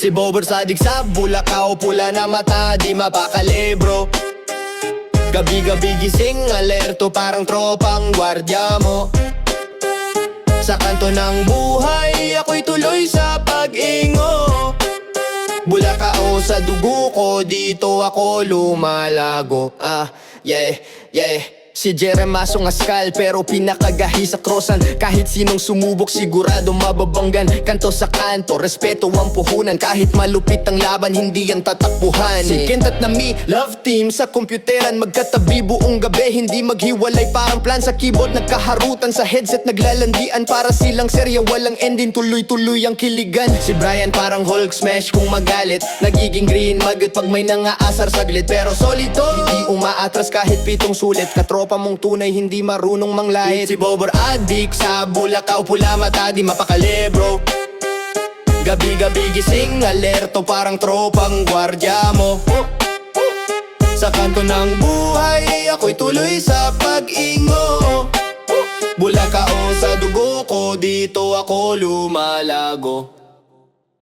Si Bobber sadig sa Bulacau, pula na mata, di mapakali bro. Gabi-gabi gising, alerto parang tropang gwardya mo. Sa kanto ng buhay, ako'y tuloy sa pag-ingo. Bulacau sa dugo ko, dito ako lumalago. Yeah. Si Jeremaso Ngascal pero pinakagahi sa krosan. Kahit sinong sumubok sigurado mababanggan. Kanto sa kanto, respeto ang puhunan. Kahit malupit ang laban, hindi yan tatakbuhan. Si Kent at Nami, love team sa kompyuteran. Magkatabi buong gabi, hindi maghiwalay parang plan. Sa keyboard nagkaharutan, sa headset naglalandian. Para silang serya, walang ending, tuloy-tuloy ang kiligan. Si Brian parang Hulk smash kung magalit. Nagiging green magot pag may nangaasar saglit. Pero solido, hindi umaatras kahit pitong sulit. Katropa mong tunay, hindi marunong manglait. Si Bobber addict sa Bulacau, pula mata, di mapakali bro. Gabi-gabi gising, alerto parang tropang gwardya mo. Sa kanto ng buhay, ako'y tuloy sa pag-ingo. Bulacau sa dugo ko, dito ako lumalago.